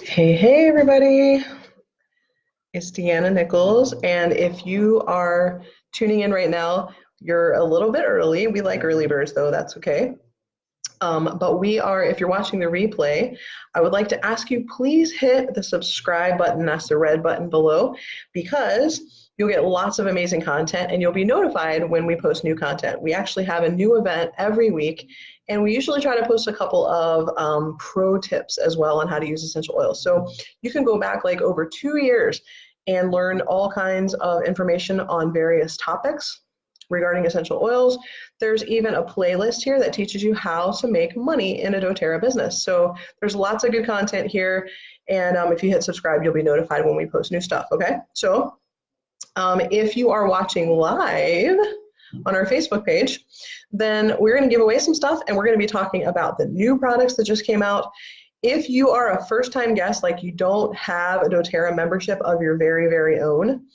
Hey, everybody. It's Deanna Nichols. And if you are tuning in right now, you're a little bit early. We like early birds, though. That's okay. But if you're watching the replay, I would like to ask you, please hit the subscribe button. That's the red button below, because you'll get lots of amazing content and you'll be notified when we post new content. We actually have a new event every week, and we usually try to post a couple of pro tips as well on how to use essential oils. So you can go back like over 2 years and learn all kinds of information on various topics regarding essential oils. There's even a playlist here that teaches you how to make money in a doTERRA business. So there's lots of good content here. And if you hit subscribe, you'll be notified when we post new stuff, okay? So if you are watching live on our Facebook page, then we're gonna give away some stuff and we're gonna be talking about the new products that just came out. If you are a first-time guest, like you don't have a doTERRA membership of your very, very own,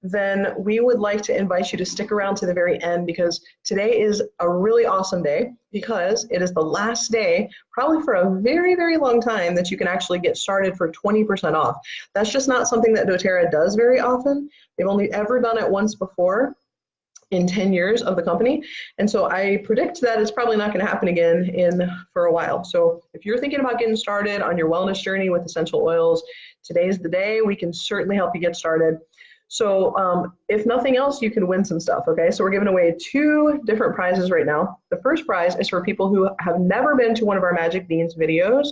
then we would like to invite you to stick around to the very end, because today is a really awesome day, because it is the last day, probably for a very, very long time, that you can actually get started for 20% off. That's just not something that doTERRA does very often. They've only ever done it once before in 10 years of the company. And so I predict that it's probably not going to happen again for a while. So if you're thinking about getting started on your wellness journey with essential oils, today's the day. We can certainly help you get started. So if nothing else, you can win some stuff, okay? So we're giving away 2 different prizes right now. The first prize is for people who have never been to one of our Magic Beans videos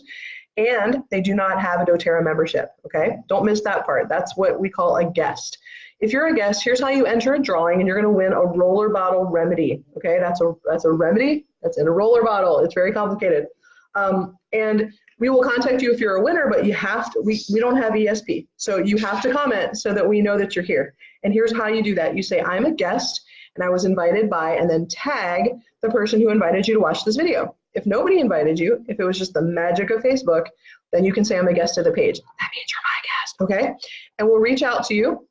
and they do not have a doTERRA membership, okay? Don't miss that part. That's what we call a guest. If you're a guest, here's how you enter a drawing, and you're gonna win a roller bottle remedy, okay? That's a remedy that's in a roller bottle. It's very complicated. And we will contact you if you're a winner, but you have to, we don't have ESP. So you have to comment so that we know that you're here. And here's how you do that. You say, I'm a guest and I was invited by, and then tag the person who invited you to watch this video. If nobody invited you, if it was just the magic of Facebook, then you can say I'm a guest of the page. That means you're my guest, okay? And we'll reach out to you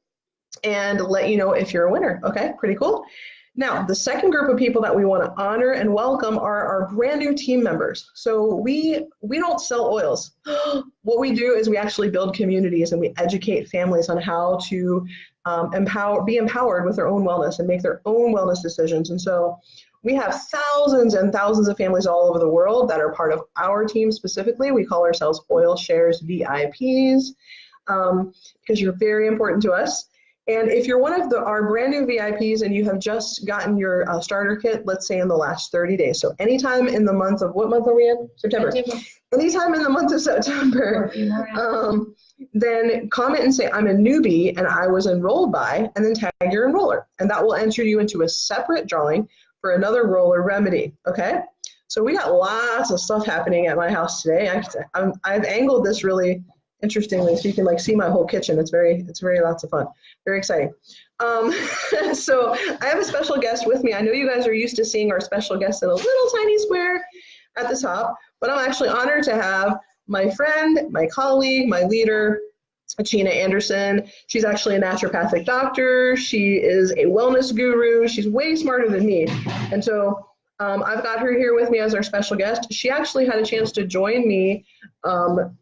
and let you know if you're a winner, okay? Pretty cool. Now, the second group of people that we want to honor and welcome are our brand new team members. So we don't sell oils. What we do is we actually build communities and we educate families on how to be empowered with their own wellness and make their own wellness decisions. And so we have thousands and thousands of families all over the world that are part of our team specifically. We call ourselves Oil Shares VIPs because you're very important to us. And if you're one of our brand new VIPs and you have just gotten your starter kit, let's say in the last 30 days, so anytime in the month of, what month are we in? September. Anytime in the month of September, then comment and say, I'm a newbie and I was enrolled by, and then tag your enroller. And that will enter you into a separate drawing for another roller remedy, okay? So we got lots of stuff happening at my house today. I've angled this really interestingly, so you can like see my whole kitchen. It's very lots of fun, very exciting. So I have a special guest with me. I know you guys are used to seeing our special guest in a little tiny square at the top, but I'm actually honored to have my friend, my colleague, my leader, Achina Anderson. She's actually a naturopathic doctor. She is a wellness guru. She's way smarter than me. And so I've got her here with me as our special guest. She actually had a chance to join me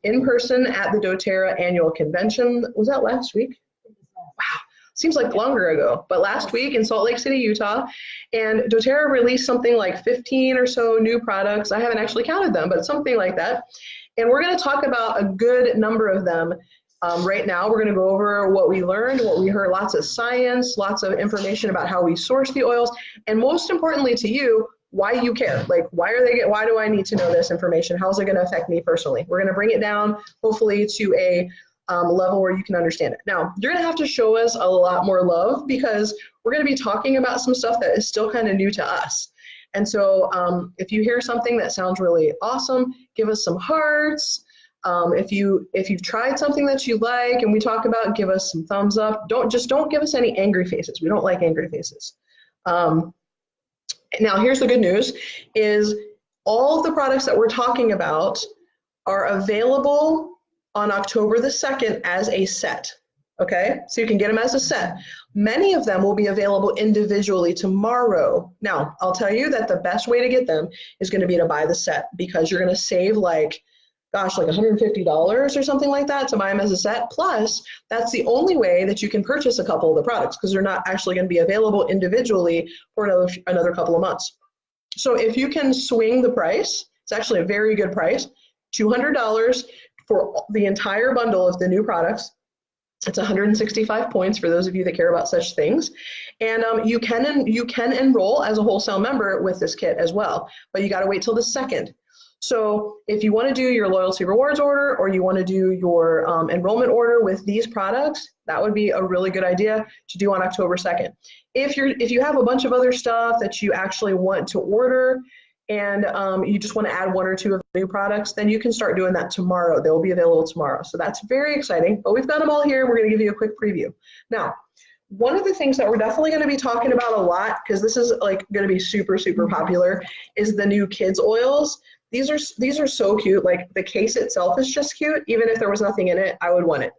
in person at the doTERRA annual convention. Was that last week? Wow, seems like longer ago, but last week in Salt Lake City, Utah. And doTERRA released something like 15 or so new products. I haven't actually counted them, but something like that. And we're going to talk about a good number of them. Right now, we're going to go over what we learned, what we heard, lots of science, lots of information about how we source the oils, and most importantly to you, why you care. Like, why do I need to know this information? How's it going to affect me personally? We're going to bring it down, hopefully, to a level where you can understand it. Now, you're going to have to show us a lot more love, because we're going to be talking about some stuff that is still kind of new to us. And so if you hear something that sounds really awesome, give us some hearts. If you've tried something that you like and we talk about, give us some thumbs up. Don't give us any angry faces. We don't like angry faces. Now, here's the good news, is all of the products that we're talking about are available on October the 2nd as a set, okay? So you can get them as a set. Many of them will be available individually tomorrow. Now, I'll tell you that the best way to get them is gonna be to buy the set, because you're gonna save like gosh, like $150 or something like that to buy them as a set. Plus, that's the only way that you can purchase a couple of the products because they're not actually going to be available individually for another couple of months. So if you can swing the price, it's actually a very good price, $200 for the entire bundle of the new products. It's 165 points for those of you that care about such things. And you can enroll as a wholesale member with this kit as well, but you got to wait till the 2nd. So if you want to do your loyalty rewards order or you want to do your enrollment order with these products, that would be a really good idea to do on October 2nd. If you have a bunch of other stuff that you actually want to order and you just want to add 1 or 2 of the new products, then you can start doing that tomorrow. They will be available tomorrow. So that's very exciting, but we've got them all here. We're going to give you a quick preview. Now, one of the things that we're definitely going to be talking about a lot, because this is like going to be super, super popular, is the new kids oils. These are so cute. Like the case itself is just cute. Even if there was nothing in it, I would want it.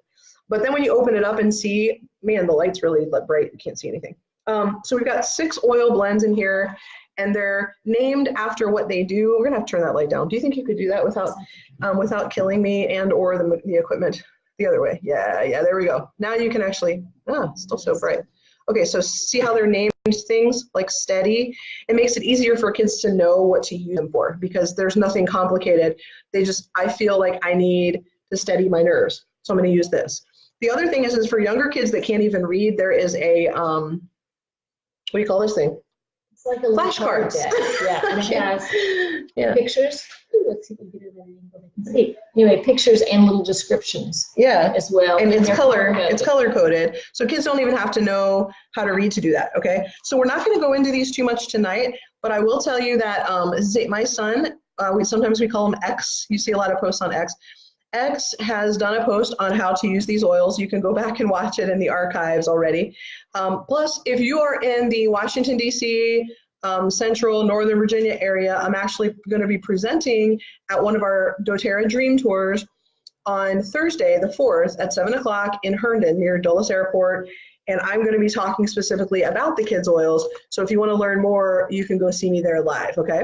But then when you open it up and see, man, the light's really bright. You can't see anything. So we've got 6 oil blends in here, and they're named after what they do. We're gonna have to turn that light down. Do you think you could do that without killing me and or the equipment? The other way. Yeah, there we go. Now you can actually, still so bright. Okay, so see how they're named things like Steady? It makes it easier for kids to know what to use them for because there's nothing complicated. I feel like I need to steady my nerves, so I'm going to use this. The other thing is for younger kids that can't even read, there is a, what do you call this thing? It's like a flashcards. Yeah, and it has pictures. Ooh, let's see if we can get it in. See, anyway, pictures and little descriptions. Yeah, as well. And it's color coded, so kids don't even have to know how to read to do that. Okay, so we're not going to go into these too much tonight, but I will tell you that my son, sometimes we call him X. You see a lot of posts on X. X has done a post on how to use these oils. You can go back and watch it in the archives already. Plus, if you are in the Washington, D.C., Central, Northern Virginia area, I'm actually going to be presenting at one of our doTERRA Dream Tours on Thursday, the 4th at 7 o'clock in Herndon near Dulles Airport. And I'm going to be talking specifically about the kids' oils. So if you want to learn more, you can go see me there live, okay?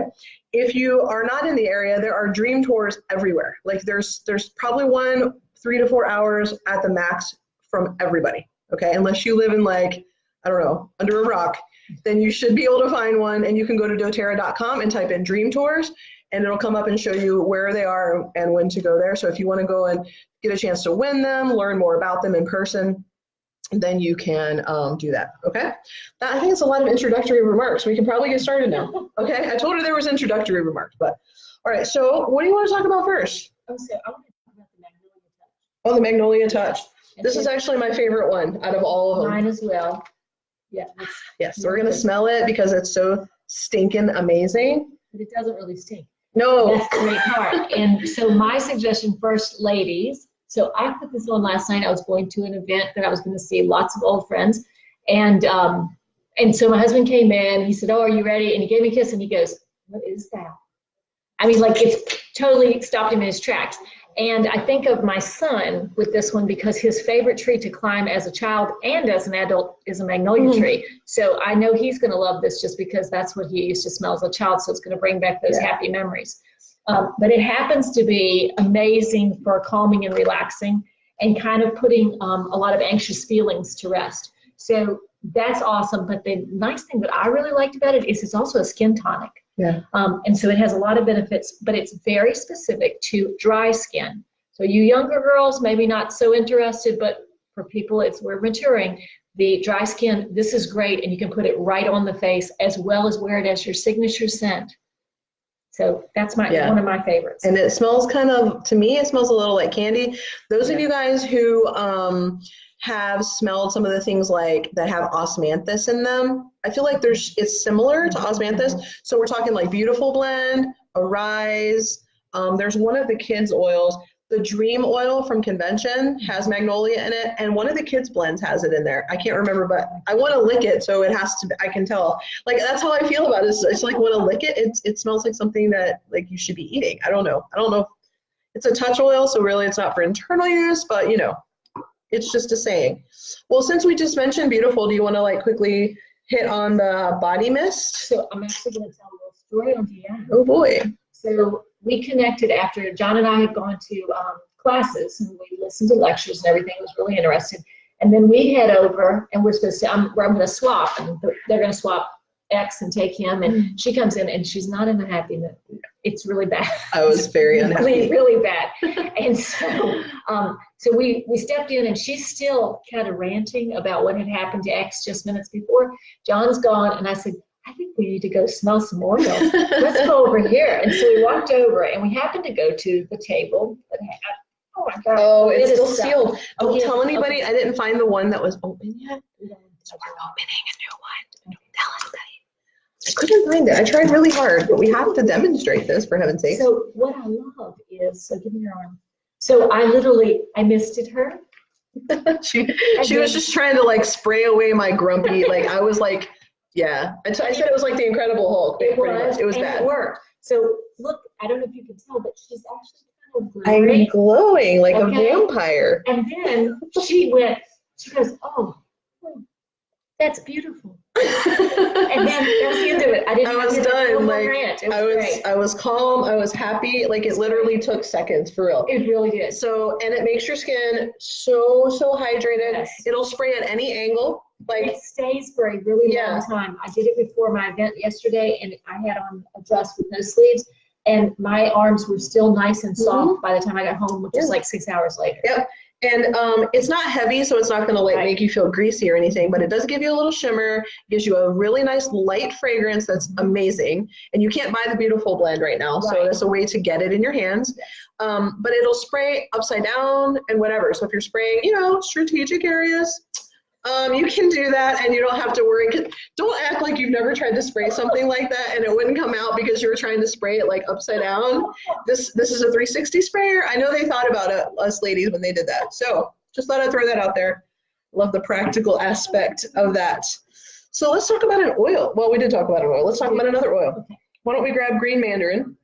If you are not in the area, there are dream tours everywhere. Like there's probably one 3 to 4 hours at the max from everybody, okay? Unless you live in like, I don't know, under a rock, then you should be able to find one, and you can go to doTERRA.com and type in dream tours, and it'll come up and show you where they are and when to go there. So if you want to go and get a chance to win them, learn more about them in person, then you can do that, okay? I think it's a lot of introductory remarks. We can probably get started now, okay? I told her there was introductory remarks, but all right, so what do you want to talk about first? I want to talk about the Magnolia Touch. Oh, the Magnolia Touch. This is actually my favorite one out of all of them. Mine as well. Yeah. Yes, so we're going to smell it because it's so stinking amazing. But it doesn't really stink. No. That's the great part. And so my suggestion first, ladies, so I put this on last night. I was going to an event that I was going to see lots of old friends. And so my husband came in. He said, "Oh, are you ready?" And he gave me a kiss and he goes, "What is that?" I mean, like it totally stopped him in his tracks. And I think of my son with this one because his favorite tree to climb as a child and as an adult is a magnolia tree. So I know he's going to love this just because that's what he used to smell as a child. So it's going to bring back those happy memories. But it happens to be amazing for calming and relaxing and kind of putting a lot of anxious feelings to rest. So that's awesome. But the nice thing that I really liked about it is it's also a skin tonic. Yeah. And so it has a lot of benefits, but it's very specific to dry skin. So you younger girls, maybe not so interested, but for people, we're maturing. The dry skin, this is great, and you can put it right on the face as well as wear it as your signature scent. So that's one of my favorites. And it smells to me, it smells a little like candy. Those of you guys who have smelled some of the things like that have osmanthus in them, I feel like it's similar to osmanthus. So we're talking like Beautiful Blend, Arise. There's one of the kids' oils. The Dream Oil from Convention has magnolia in it, and one of the kids' blends has it in there. I can't remember, but I want to lick it, so it has to. I can tell. Like that's how I feel about it. It's like want to lick it. It smells like something that like you should be eating. I don't know. It's a touch oil, so really it's not for internal use, but it's just a saying. Well, since we just mentioned Beautiful, do you want to like quickly hit on the body mist? So I'm actually going to tell a little story on Deanna. Oh boy. So we connected after John and I had gone to classes, and we listened to lectures and everything. It was really interesting. And then we head over, and we're supposed to, I'm going to swap, and they're going to swap X and take him. And she comes in, and she's not in a happy mood. It's really bad. I was very unhappy. Really, really bad. And so, so we stepped in, and she's still kind of ranting about what had happened to X just minutes before. John's gone, and I said, I think we need to go smell some oil. Let's go over here. And so we walked over, and we happened to go to the table that had, oh my God. Oh, it's still stuff. sealed. Don't Okay, tell anybody. okay. I didn't find the one that was open yet. Yeah. So we're opening a new one. Don't tell anybody. I couldn't find it. I tried really hard, but we have to demonstrate this for heaven's sake. So what I love is, so give me your arm. So I misted her. she was just trying to like spray away my grumpy, like I was like, yeah. I said it was like the Incredible Hulk. It was bad. It worked. So look, I don't know if you can tell, but she's actually kind of I'm glowing. glowing like Okay. a vampire. And then she goes, oh, that's beautiful. And then that's the end of it. I was done. Like rant. It was great. I was calm. I was happy. Like it literally took seconds for real. It really did. So, and it makes your skin so hydrated. Yes. It'll spray at any angle. Like It stays for a really Yeah. long time. I did it before my event yesterday, and I had on a dress with no sleeves, and my arms were still nice and soft by the time I got home, which is like 6 hours later. Yep. And it's not heavy, so it's not going to like Right. make you feel greasy or anything, but it does give you a little shimmer, gives you a really nice light fragrance that's amazing. And you can't buy the Beautiful blend right now, so Right. that's a way to get it in your hands. But it'll spray upside down and whatever. So if you're spraying, strategic areas, you can do that, and you don't have to worry. Don't act like you've never tried to spray something like that and it wouldn't come out because you were trying to spray it like upside down. This is a 360 sprayer. I know they thought about it, us ladies, when they did that. So just thought I'd throw that out there. Love the practical aspect of that. So let's talk about an oil. Well, we did talk about an oil. Let's talk about another oil. Why don't we grab green mandarin?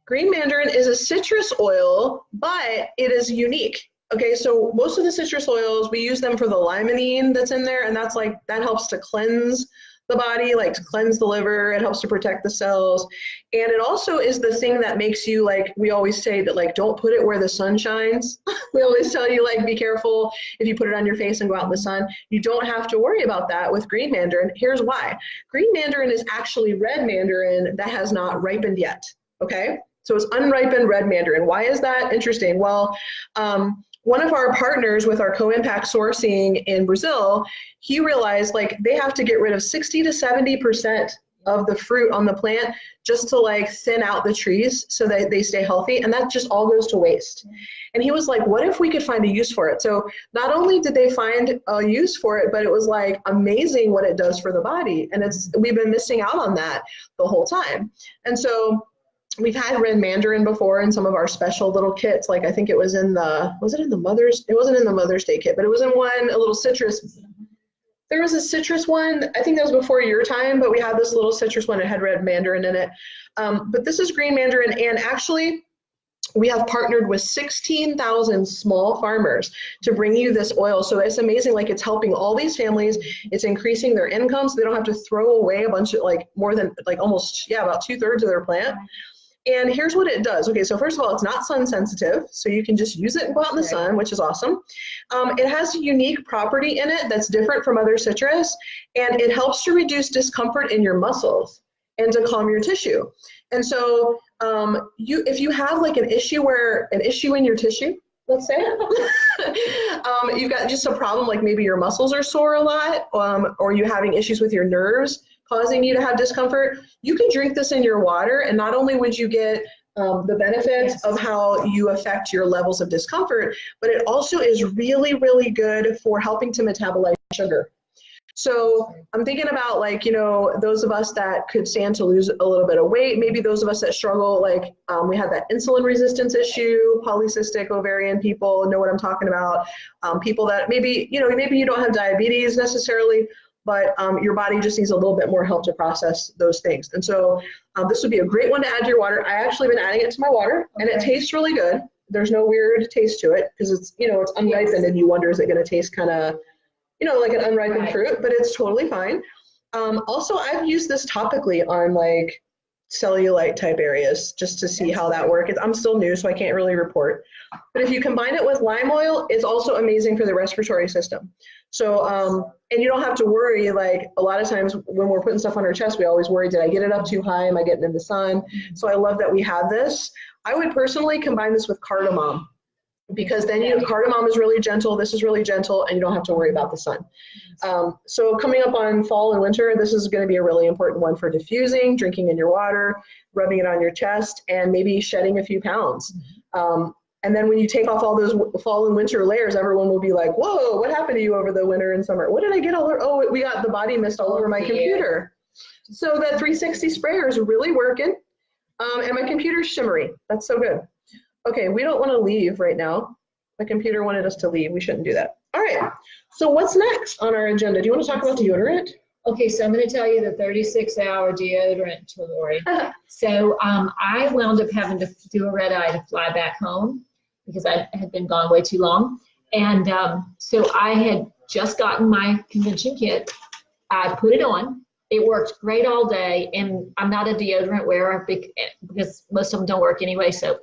Green mandarin is a citrus oil, but it is unique. Okay, so most of the citrus oils, we use them for the limonene that's in there, and that helps to cleanse the body, like to cleanse the liver. It helps to protect the cells. And it also is the thing that makes you, like, we always say that, like, don't put it where the sun shines. We always tell you, like, be careful if you put it on your face and go out in the sun. You don't have to worry about that with green mandarin. Here's why. Green mandarin is actually red mandarin that has not ripened yet, okay? So it's unripened red mandarin. Why is that interesting? Well, one of our partners with our co-impact sourcing in Brazil, he realized like they have to get rid of 60 to 70% of the fruit on the plant just to like thin out the trees so that they stay healthy, and that just all goes to waste. And he was like, what if we could find a use for it? So not only did they find a use for it, but it was like amazing what it does for the body, and we've been missing out on that the whole time. And so we've had red mandarin before in some of our special little kits. Like I think it was in it wasn't in the Mother's Day kit, but it was in a little citrus. There was a citrus one, I think that was before your time, but we had this little citrus one that had red mandarin in it. But this is green mandarin, and actually we have partnered with 16,000 small farmers to bring you this oil. So it's amazing, like it's helping all these families. It's increasing their income so they don't have to throw away a bunch of about 2/3 of their plant. And here's what it does. Okay, so first of all, it's not sun sensitive, so you can just use it and go out in the sun, which is awesome. It has a unique property in it that's different from other citrus, and it helps to reduce discomfort in your muscles and to calm your tissue. And so if you have like an issue in your tissue, let's say, you've got just a problem, like maybe your muscles are sore a lot, or you're having issues with your nerves causing you to have discomfort, you can drink this in your water, and not only would you get the benefits of how you affect your levels of discomfort, but it also is really, really good for helping to metabolize sugar. So I'm thinking about those of us that could stand to lose a little bit of weight, maybe those of us that struggle, we had that insulin resistance issue, polycystic ovarian people know what I'm talking about. People that maybe you don't have diabetes necessarily, but your body just needs a little bit more help to process those things. And so this would be a great one to add to your water. I actually been adding it to my water, and it tastes really good. There's no weird taste to it because it's unripened, and you wonder, is it going to taste kind of like an unripened fruit, but it's totally fine. Also, I've used this topically on cellulite type areas just to see how that works. I'm still new, so I can't really report. But if you combine it with lime oil, it's also amazing for the respiratory system. So, and you don't have to worry, like a lot of times when we're putting stuff on our chest, we always worry, did I get it up too high? Am I getting in the sun? So I love that we have this. I would personally combine this with cardamom, because then cardamom is really gentle, this is really gentle, and you don't have to worry about the sun. So coming up on fall and winter, this is going to be a really important one for diffusing, drinking in your water, rubbing it on your chest, and maybe shedding a few pounds. And then when you take off all those fall and winter layers, everyone will be like, whoa, what happened to you over the winter and summer? What did I get all over? Oh, we got the body mist all over my computer. So that 360 sprayer is really working. And my computer's shimmery. That's so good. Okay, we don't want to leave right now. My computer wanted us to leave. We shouldn't do that. All right, so what's next on our agenda? Do you want to talk about deodorant? Okay, so I'm going to tell you the 36-hour deodorant story. So I wound up having to do a red eye to fly back home because I had been gone way too long. And so I had just gotten my convention kit. I put it on. It worked great all day, and I'm not a deodorant wearer because most of them don't work anyway. So,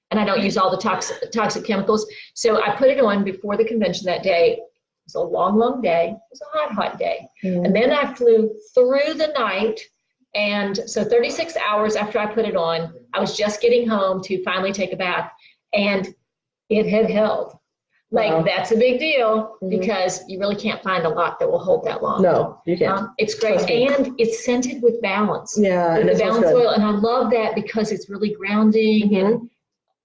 and I don't use all the toxic chemicals. So I put it on before the convention that day. It was a long, long day. It was a hot, hot day. And then I flew through the night. And so 36 hours after I put it on, I was just getting home to finally take a bath, and it had held. Like, that's a big deal because you really can't find a lot that will hold that long. No, you can't. It's great. And it's scented with Balance. Yeah. With the Balance oil. And I love that because it's really grounding and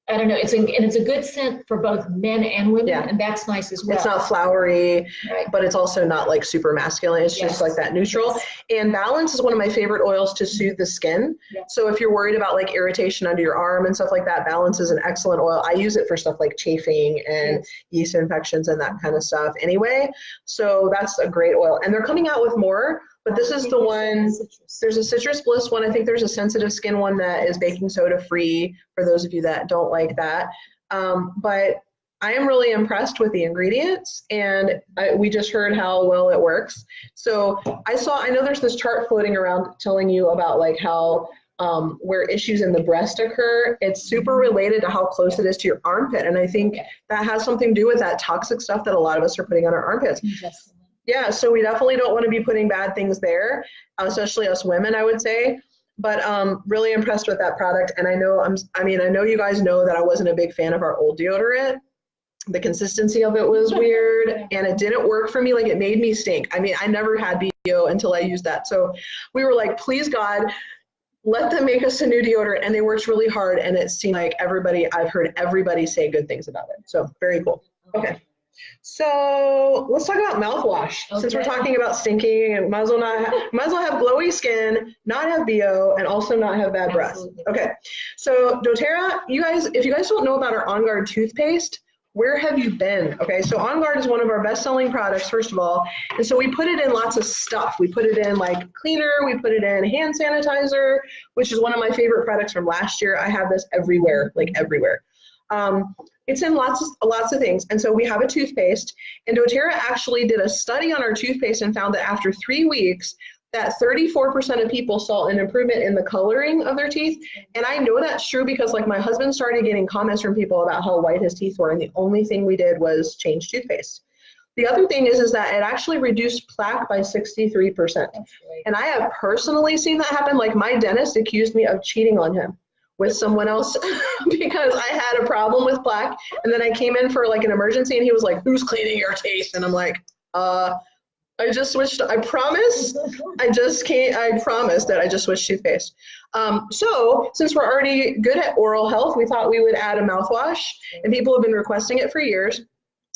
I don't know, it's a good scent for both men and women, and that's nice as well. It's not flowery, but it's also not like super masculine. It's just like that neutral. And Balance is one of my favorite oils to soothe the skin. So if you're worried about like irritation under your arm and stuff like that, Balance is an excellent oil. I use it for stuff like chafing and yeast infections and that kind of stuff anyway. So that's a great oil. And they're coming out with more. But this is the one, there's a Citrus Bliss one. I think there's a sensitive skin one that is baking soda free for those of you that don't like that. But I am really impressed with the ingredients, and we just heard how well it works. So I know there's this chart floating around telling you about like how where issues in the breast occur. It's super related to how close it is to your armpit. And I think that has something to do with that toxic stuff that a lot of us are putting on our armpits. Yeah, so we definitely don't want to be putting bad things there, especially us women, I would say. But really impressed with that product. And I know you guys know that I wasn't a big fan of our old deodorant. The consistency of it was weird, and it didn't work for me. Like, it made me stink. I mean, I never had BO until I used that. So we were like, please God, let them make us a new deodorant. And they worked really hard, and it seemed like I've heard everybody say good things about it. So very cool. Okay. So let's talk about mouthwash. Since we're talking about stinking, and might as well have glowy skin, not have BO, and also not have bad breath. Okay. So doTERRA, if you guys don't know about our On Guard toothpaste, where have you been? Okay, so On Guard is one of our best-selling products, first of all, and so we put it in lots of stuff. We put it in like cleaner, we put it in hand sanitizer, which is one of my favorite products from last year. I have this everywhere, like everywhere. It's in lots of things. And so we have a toothpaste, and doTERRA actually did a study on our toothpaste and found that after 3 weeks, that 34% of people saw an improvement in the coloring of their teeth. And I know that's true because like my husband started getting comments from people about how white his teeth were, and the only thing we did was change toothpaste. The other thing is that it actually reduced plaque by 63%. And I have personally seen that happen. Like, my dentist accused me of cheating on him with someone else because I had a problem with plaque. And then I came in for like an emergency, and he was like, who's cleaning your teeth? And I'm like, I just switched, I promise. I promise that I just switched toothpaste. So since we're already good at oral health, we thought we would add a mouthwash, and people have been requesting it for years.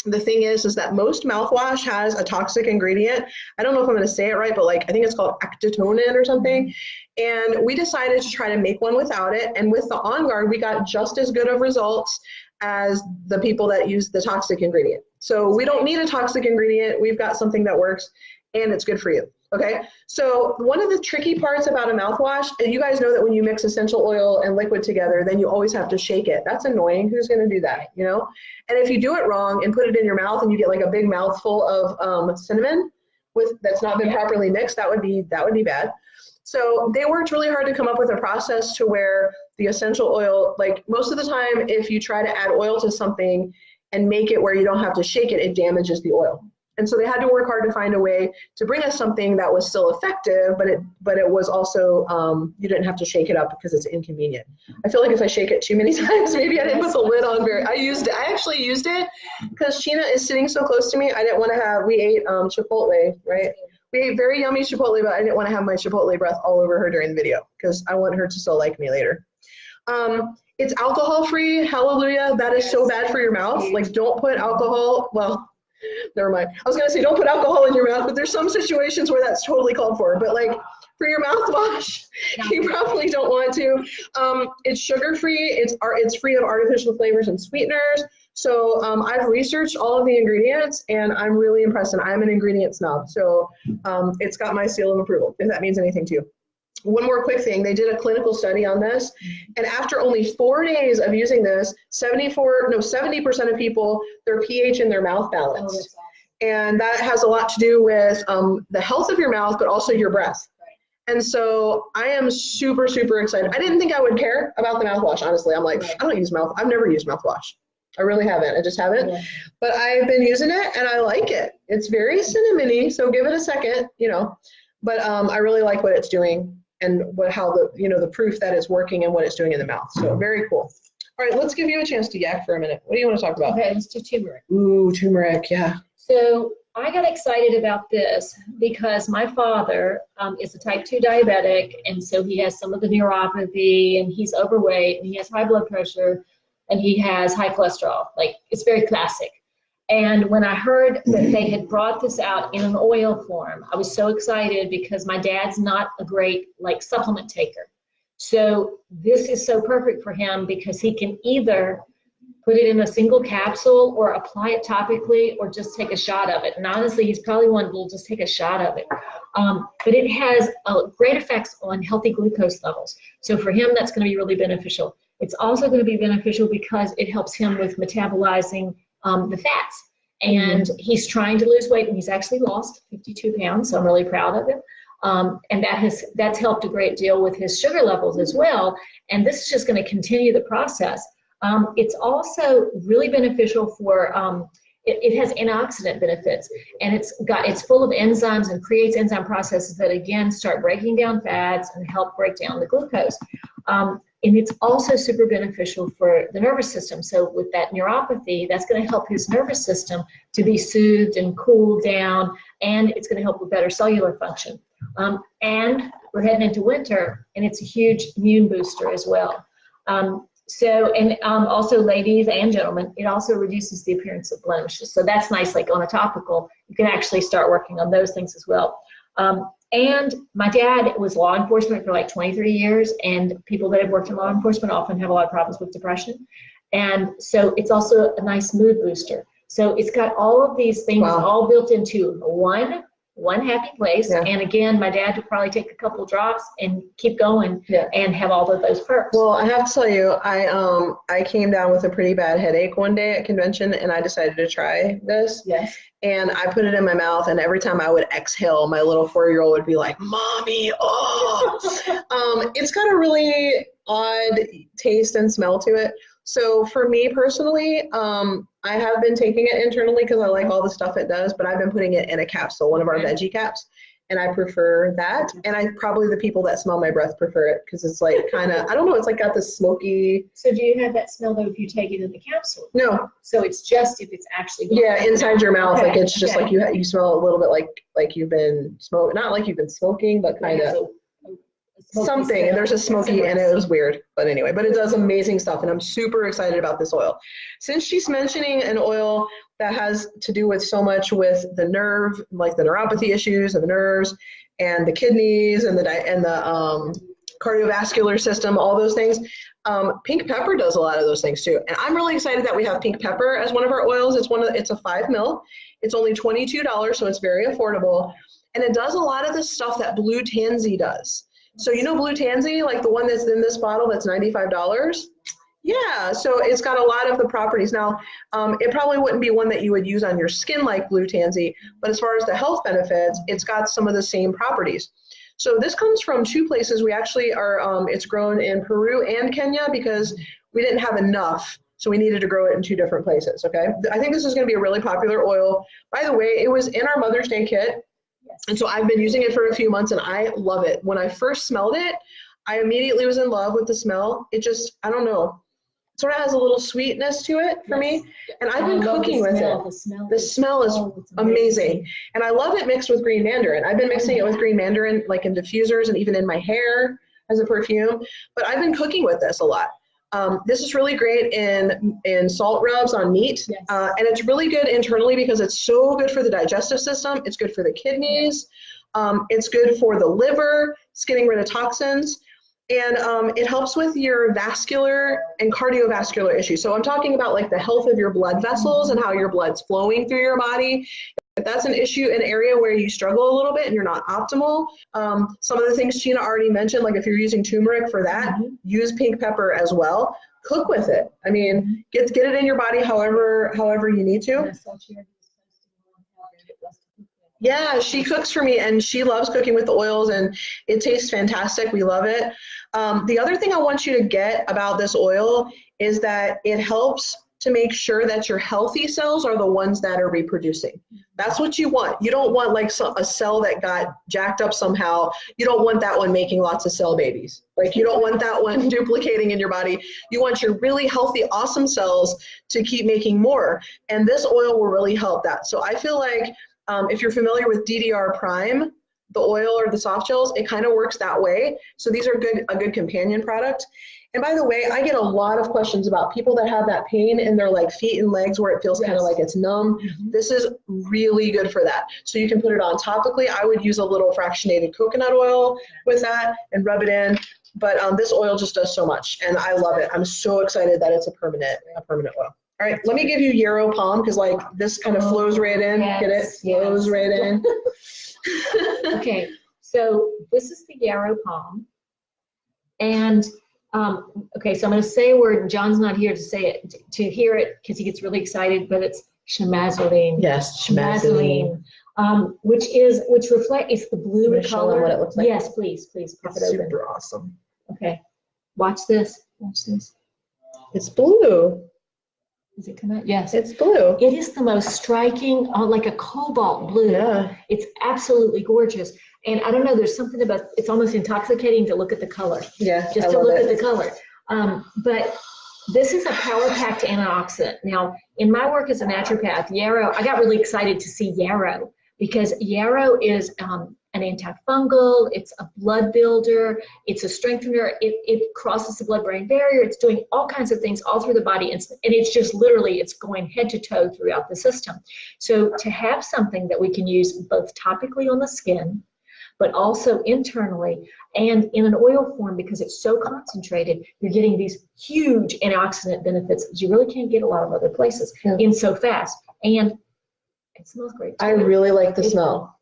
The thing is that most mouthwash has a toxic ingredient. I don't know if I'm going to say it right, but like, I think it's called acetonin or something. And we decided to try to make one without it. And with the On Guard, we got just as good of results as the people that use the toxic ingredient. So we don't need a toxic ingredient. We've got something that works, and it's good for you. Okay, so one of the tricky parts about a mouthwash, and you guys know that when you mix essential oil and liquid together, then you always have to shake it. That's annoying. Who's going to do that, you know? And if you do it wrong and put it in your mouth and you get like a big mouthful of cinnamon that's not been properly mixed, that would be bad. So they worked really hard to come up with a process to where the essential oil, like most of the time, if you try to add oil to something and make it where you don't have to shake it, it damages the oil. And so they had to work hard to find a way to bring us something that was still effective, but it was also, you didn't have to shake it up because it's inconvenient. I feel like if I shake it too many times, maybe I didn't put the lid on I actually used it because Sheena is sitting so close to me. I didn't want to have, we ate Chipotle, right? We ate very yummy Chipotle, but I didn't want to have my Chipotle breath all over her during the video because I want her to still like me later. It's alcohol free, hallelujah. That is so bad for your mouth. Like don't put alcohol, well, never mind. I was gonna say don't put alcohol in your mouth, but there's some situations where that's totally called for. But like for your mouthwash, you probably don't want to. It's sugar free. It's free of artificial flavors and sweeteners. So I've researched all of the ingredients, and I'm really impressed. And I'm an ingredient snob, so it's got my seal of approval. If that means anything to you. One more quick thing, they did a clinical study on this, and after only 4 days of using this, 70% of people, their pH in their mouth balanced. Oh, that's awesome. And that has a lot to do with the health of your mouth, but also your breath. Right. And so I am super, super excited. I didn't think I would care about the mouthwash, honestly. I'm like, I don't use I've never used mouthwash. I really haven't. I just haven't. Yeah. But I've been using it, and I like it. It's very cinnamony, so give it a second, But I really like what it's doing. And how the proof that it's working and what it's doing in the mouth. So very cool. All right, let's give you a chance to yak for a minute. What do you want to talk about? Okay, let's do turmeric. Ooh, turmeric, yeah. So I got excited about this because my father is a type 2 diabetic, and so he has some of the neuropathy, and he's overweight, and he has high blood pressure, and he has high cholesterol. Like, it's very classic. And when I heard that they had brought this out in an oil form, I was so excited because my dad's not a great supplement taker. So this is so perfect for him because he can either put it in a single capsule or apply it topically or just take a shot of it. And honestly, he's probably one that will just take a shot of it. But it has great effects on healthy glucose levels. So for him, that's going to be really beneficial. It's also going to be beneficial because it helps him with metabolizing the fats. And he's trying to lose weight, and he's actually lost 52 pounds, so I'm really proud of him. And that's helped a great deal with his sugar levels as well. And this is just going to continue the process. It's also really beneficial for, it has antioxidant benefits, and it's full of enzymes and creates enzyme processes that again start breaking down fats and help break down the glucose. And it's also super beneficial for the nervous system. So with that neuropathy, that's going to help his nervous system to be soothed and cooled down, and it's going to help with better cellular function. And we're heading into winter, and it's a huge immune booster as well. Also ladies and gentlemen, it also reduces the appearance of blemishes. So that's nice, like on a topical, you can actually start working on those things as well. And my dad was law enforcement for like 23 years, and people that have worked in law enforcement often have a lot of problems with depression. And so it's also a nice mood booster. So it's got all of these things all built into one happy place. Yeah. And again, my dad would probably take a couple drops and keep going and have all of those perks. Well, I have to tell you, I came down with a pretty bad headache one day at convention, and I decided to try this. Yes. And I put it in my mouth, and every time I would exhale, my little 4-year-old would be like, "Mommy, oh!" It's got a really odd taste and smell to it. So for me personally, I have been taking it internally because I like all the stuff it does, but I've been putting it in a capsule, one of our veggie caps, and I prefer that. And the people that smell my breath prefer it because it's like kind of, I don't know, it's like got this smoky. So do you have that smell though if you take it in the capsule? No. So it's just if it's actually inside your mouth, like it's just like you smell a little bit like you've been smoking, not like you've been smoking, but kind of. Something, and there's a smoky, and it was weird, but anyway, but it does amazing stuff, and I'm super excited about this oil. Since she's mentioning an oil that has to do with so much with the nerve, like the neuropathy issues and the nerves and the kidneys and the cardiovascular system, all those things, pink pepper does a lot of those things too. And I'm really excited that we have pink pepper as one of our oils. It's a 5 ml. It's only $22, so it's very affordable, and it does a lot of the stuff that Blue Tansy does. So you know Blue Tansy, like the one that's in this bottle that's $95? Yeah, so it's got a lot of the properties. Now, it probably wouldn't be one that you would use on your skin like Blue Tansy, but as far as the health benefits, it's got some of the same properties. So this comes from two places. We actually are, it's grown in Peru and Kenya because we didn't have enough. So we needed to grow it in two different places, okay? I think this is gonna be a really popular oil. By the way, it was in our Mother's Day kit. And so I've been using it for a few months and I love it. When I first smelled it, I immediately was in love with the smell. It just, I don't know, sort of has a little sweetness to it for me. And I've been cooking with it. The smell is amazing. And I love it mixed with green mandarin. I've been mixing it with green mandarin, like in diffusers and even in my hair as a perfume. But I've been cooking with this a lot. This is really great in salt rubs on meat. And it's really good internally because it's so good for the digestive system. It's good for the kidneys. It's good for the liver. It's getting rid of toxins. And it helps with your vascular and cardiovascular issues. So I'm talking about like the health of your blood vessels and how your blood's flowing through your body. If that's an issue, an area where you struggle a little bit and you're not optimal, some of the things Tina already mentioned, like if you're using turmeric for that, use pink pepper as well. Cook with it. I mean, get it in your body however you need to. Yeah, she cooks for me and she loves cooking with the oils and it tastes fantastic. We love it. The other thing I want you to get about this oil is that it helps to make sure that your healthy cells are the ones that are reproducing. That's what you want. You don't want like a cell that got jacked up somehow. You don't want that one making lots of cell babies. Like you don't want that one duplicating in your body. You want your really healthy, awesome cells to keep making more. And this oil will really help that. So I feel like if you're familiar with DDR Prime, the oil or the soft gels, it kind of works that way. So these are a good companion product. And by the way, I get a lot of questions about people that have that pain in their like feet and legs where it feels kind of like it's numb. This is really good for that. So you can put it on topically. I would use a little fractionated coconut oil with that and rub it in. But this oil just does so much and I love it. I'm so excited that it's a permanent oil. All right, let me give you Yarrow Palm because like this kind of flows right in. Get it? Flows right in. Okay, so this is the Yarrow Palm. And okay, so I'm going to say a word, and John's not here to say it, to hear it because he gets really excited, but it's Chamazzoline. Yes, Chamazzoline. Which reflects, it's the blue color. What it looks like. Yes, please pop it open. Super awesome. Okay, watch this. It's blue. Does it come out? Yes. It's blue. It is the most striking, like a cobalt blue. Yeah. It's absolutely gorgeous. And I don't know, there's something about, it's almost intoxicating to look at the color. Yeah, just to look at the color. But this is a power-packed antioxidant. Now, in my work as a naturopath, yarrow, I got really excited to see yarrow because yarrow is an antifungal, it's a blood builder, it's a strengthener, it crosses the blood-brain barrier, it's doing all kinds of things all through the body, and it's just literally, it's going head to toe throughout the system. So to have something that we can use both topically on the skin, but also internally and in an oil form because it's so concentrated, you're getting these huge antioxidant benefits that you really can't get a lot of other places in so fast. And it smells great too. I really like the smell.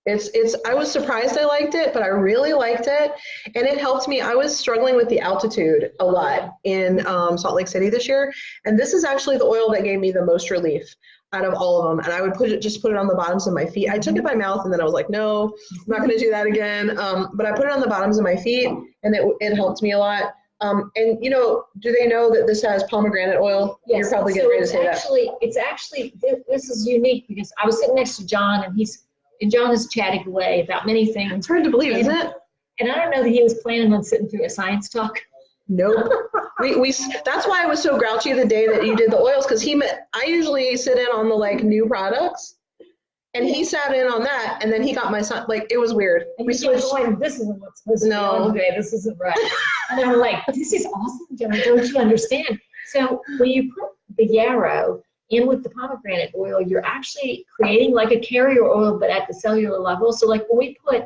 I was surprised I liked it, but I really liked it. And it helped me. I was struggling with the altitude a lot in Salt Lake City this year. And this is actually the oil that gave me the most relief out of all of them. And I would just put it on the bottoms of my feet. I took it by mouth and then I was like, no, I'm not going to do that again. But I put it on the bottoms of my feet and it helped me a lot. And you know, do they know that this has pomegranate oil? Yes. You're probably getting ready to say that. It's actually, this is unique because I was sitting next to John and John is chatting away about many things. It's hard to believe, isn't it? And I don't know that he was planning on sitting through a science talk. Nope. That's why I was so grouchy the day that you did the oils, because I usually sit in on the like new products, and he sat in on that, and then he got my son. Like it was weird. And we switched. Going, this isn't what's supposed to be all day. This isn't right. And I'm like, this is awesome, John. Don't you understand? So when you put the yarrow in with the pomegranate oil, you're actually creating like a carrier oil, but at the cellular level. So like when we put,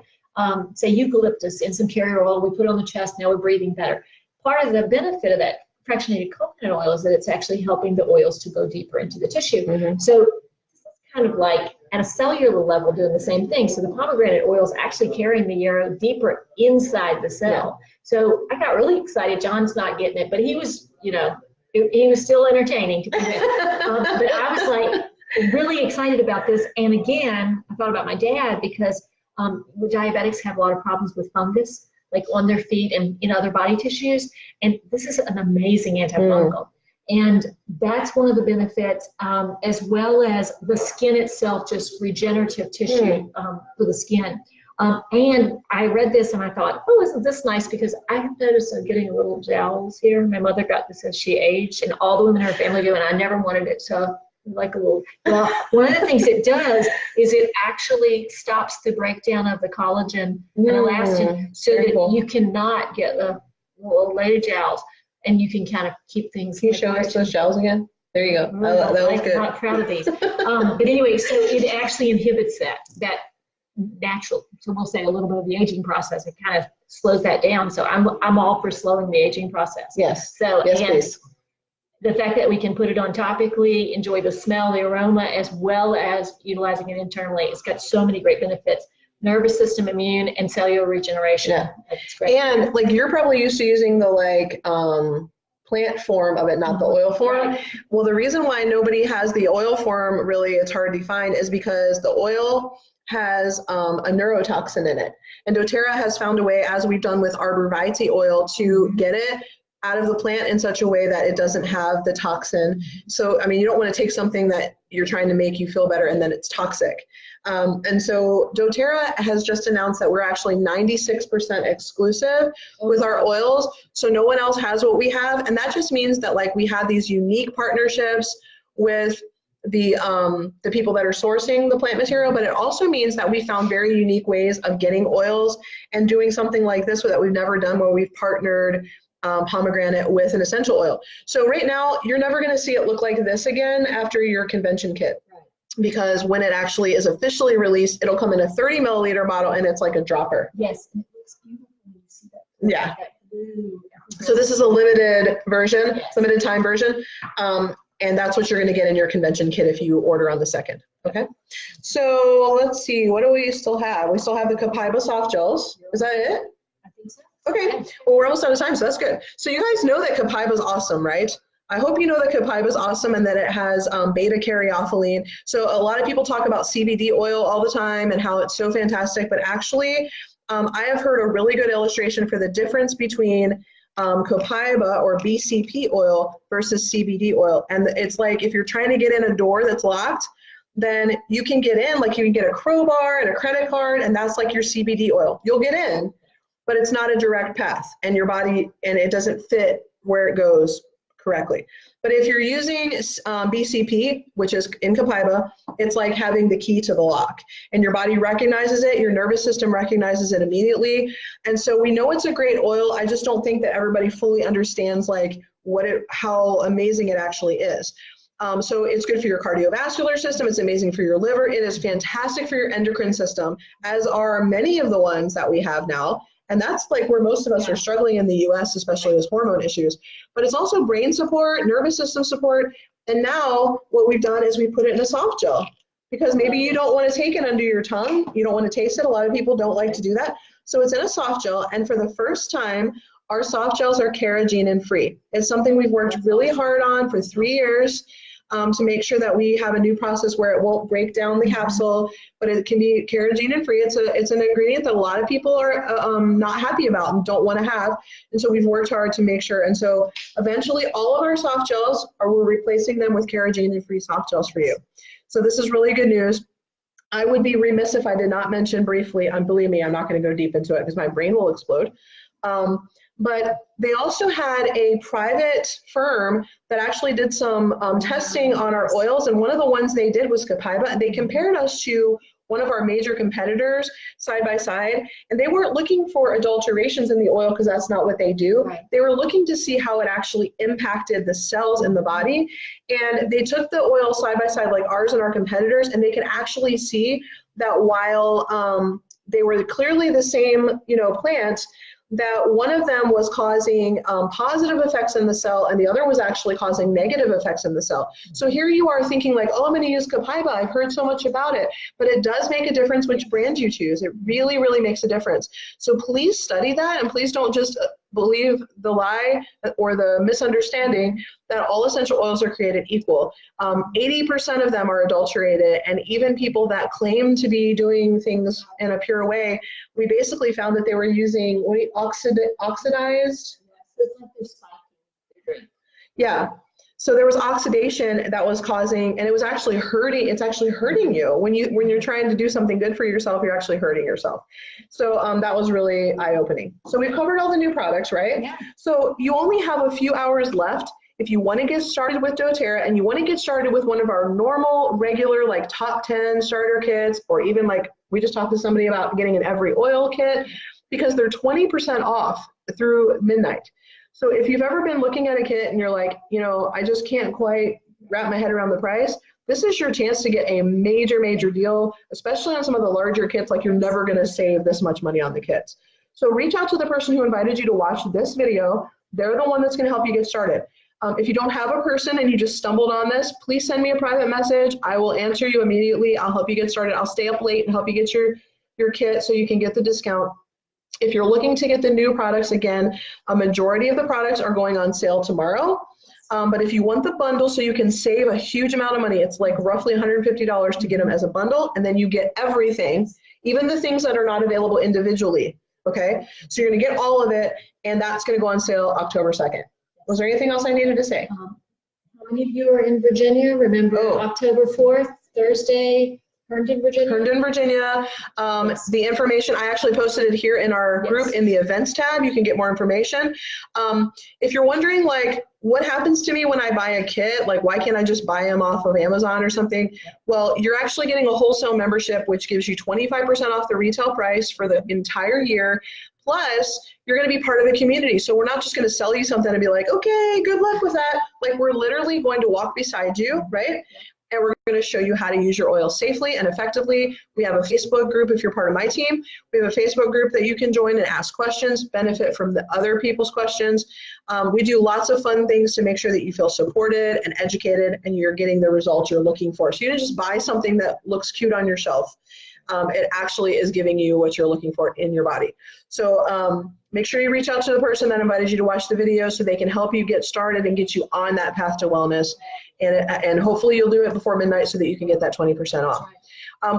say, eucalyptus in some carrier oil, we put it on the chest, now we're breathing better. Part of the benefit of that fractionated coconut oil is that it's actually helping the oils to go deeper into the tissue. So it's kind of like at a cellular level doing the same thing. So the pomegranate oil is actually carrying the yarrow deeper inside the cell. So I got really excited. John's not getting it, but he was, you know, he was still entertaining to be with. But I was like really excited about this. And again, I thought about my dad because diabetics have a lot of problems with fungus, like on their feet and in other body tissues. And this is an amazing antifungal. And that's one of the benefits, as well as the skin itself, just regenerative tissue for the skin. And I read this and I thought, oh, isn't this nice? Because I have noticed I'm getting a little jowls here. My mother got this as she aged, and all the women in her family do, and I never wanted it to like a little. Well, one of the things it does is it actually stops the breakdown of the collagen and elastin, so that you cannot get the little lady jowls, and you can kind of keep things. Can you show us those jowls again? There you go. That was good. I'm not proud of these. But anyway, so it actually inhibits that natural, so we'll say a little bit of the aging process. It kind of slows that down. So I'm all for slowing the aging process. Yes. So yes, please. The fact that we can put it on topically, enjoy the smell, the aroma, as well as utilizing it internally, it's got so many great benefits. Nervous system, immune, and cellular regeneration. Yeah. It's great. And like you're probably used to using the plant form of it, not the oil form. Right. Well, the reason why nobody has the oil form, really, it's hard to find, is because the oil has a neurotoxin in it. And doTERRA has found a way, as we've done with arborvitae oil, to get it out of the plant in such a way that it doesn't have the toxin. So, I mean, you don't want to take something that you're trying to make you feel better and then it's toxic. And so doTERRA has just announced that we're actually 96% exclusive with our oils. So no one else has what we have. And that just means that like we have these unique partnerships with the people that are sourcing the plant material, but it also means that we found very unique ways of getting oils and doing something like this that we've never done, where we've partnered pomegranate with an essential oil. So right now, you're never going to see it look like this again after your convention kit, because when it actually is officially released, it'll come in a 30 milliliter bottle and it's like a dropper. Yes, and it looks beautiful when you see that. Yeah. That blue. So this is a limited version, Yes. limited time version. And that's what you're going to get in your convention kit if you order on the 2nd. Okay. So let's see, what do we still have? We still have the Copaiba soft gels. Is that it? I think so. Okay. Well, we're almost out of time, so that's good. So you guys know that Copaiba is awesome, right? I hope you know that Copaiba is awesome and that it has beta caryophyllene. So a lot of people talk about CBD oil all the time and how it's so fantastic, but actually I have heard a really good illustration for the difference between Copaiba or BCP oil versus CBD oil. And it's like if you're trying to get in a door that's locked, then you can get in, like you can get a crowbar and a credit card, and that's like your CBD oil. You'll get in, but it's not a direct path, and your body, and it doesn't fit where it goes correctly. But if you're using BCP, which is in Copaiba, it's like having the key to the lock, and your body recognizes it, your nervous system recognizes it immediately. And so we know it's a great oil. I just don't think that everybody fully understands like how amazing it actually is. So it's good for your cardiovascular system. It's amazing for your liver. It is fantastic for your endocrine system, as are many of the ones that we have now. And that's like where most of us are struggling in the US, especially with hormone issues. But it's also brain support, nervous system support. And now what we've done is we put it in a soft gel, because maybe you don't want to take it under your tongue. You don't want to taste it. A lot of people don't like to do that. So it's in a soft gel. And for the first time, our soft gels are carrageenan free. It's something we've worked really hard on for 3 years. To make sure that we have a new process where it won't break down the capsule, but it can be carrageenan free. It's an ingredient that a lot of people are not happy about and don't want to have. And so we've worked hard to make sure. And so eventually all of our soft gels we're replacing them with carrageenan free soft gels for you. So this is really good news. I would be remiss if I did not mention briefly, believe me, I'm not going to go deep into it because my brain will explode. But they also had a private firm that actually did some testing on our oils, and one of the ones they did was Copaiba, and they compared us to one of our major competitors side by side, and they weren't looking for adulterations in the oil because that's not what they do. Right. They were looking to see how it actually impacted the cells in the body, and they took the oil side by side like ours and our competitors, and they could actually see that while they were clearly the same, plant, that one of them was causing positive effects in the cell and the other was actually causing negative effects in the cell. So here you are thinking like, oh, I'm going to use Copaiba. I've heard so much about it, but it does make a difference which brand you choose. It really, really makes a difference. So please study that, and please don't just believe the lie or the misunderstanding that all essential oils are created equal. 80% of them are adulterated, and even people that claim to be doing things in a pure way, we basically found that they were using oxidized. Yeah. So there was oxidation that was causing, and it was actually hurting. It's actually hurting you when you're trying to do something good for yourself. You're actually hurting yourself. So that was really eye-opening. So we've covered all the new products, right? Yeah. So you only have a few hours left. If you want to get started with doTERRA and you want to get started with one of our normal, regular, like top 10 starter kits, or even like we just talked to somebody about getting an every oil kit, because they're 20% off through midnight. So if you've ever been looking at a kit and you're like, you know, I just can't quite wrap my head around the price, this is your chance to get a major, major deal, especially on some of the larger kits. Like, you're never going to save this much money on the kits. So reach out to the person who invited you to watch this video. They're the one that's going to help you get started. If you don't have a person and you just stumbled on this, please send me a private message. I will answer you immediately. I'll help you get started. I'll stay up late and help you get your kit so you can get the discount. If you're looking to get the new products, again, a majority of the products are going on sale tomorrow. But if you want the bundle so you can save a huge amount of money, it's like roughly $150 to get them as a bundle, and then you get everything, even the things that are not available individually, okay? So you're gonna get all of it, and that's gonna go on sale October 2nd. Was there anything else I needed to say? How many of you are in Virginia? Remember October 4th, Thursday, Herndon, Virginia? Herndon, Virginia. The information, I actually posted it here in our group in the events tab. You can get more information. If you're wondering, like, what happens to me when I buy a kit? Like, why can't I just buy them off of Amazon or something? Well, you're actually getting a wholesale membership, which gives you 25% off the retail price for the entire year. Plus, you're going to be part of the community. So we're not just going to sell you something and be like, okay, good luck with that. Like, we're literally going to walk beside you, right? And we're going to show you how to use your oil safely and effectively. We have a Facebook group if you're part of my team. We have a Facebook group that you can join and ask questions, benefit from the other people's questions. We do lots of fun things to make sure that you feel supported and educated and you're getting the results you're looking for. So you don't just buy something that looks cute on your shelf. It actually is giving you what you're looking for in your body. So make sure you reach out to the person that invited you to watch the video so they can help you get started and get you on that path to wellness. And hopefully you'll do it before midnight so that you can get that 20% off.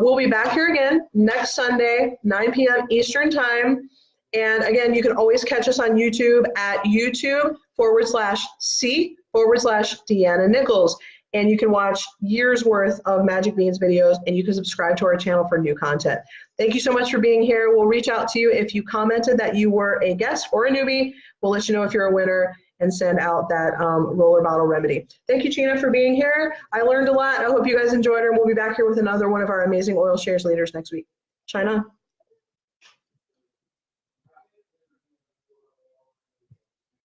We'll be back here again next Sunday, 9 p.m. Eastern time. And again, you can always catch us on YouTube at YouTube/C/Deanna Nichols. And you can watch years worth of Magic Beans videos, and you can subscribe to our channel for new content. Thank you so much for being here. We'll reach out to you if you commented that you were a guest or a newbie. We'll let you know if you're a winner and send out that roller bottle remedy. Thank you, Gina, for being here. I learned a lot. I hope you guys enjoyed her, and we'll be back here with another one of our amazing Oil Shares leaders next week. China.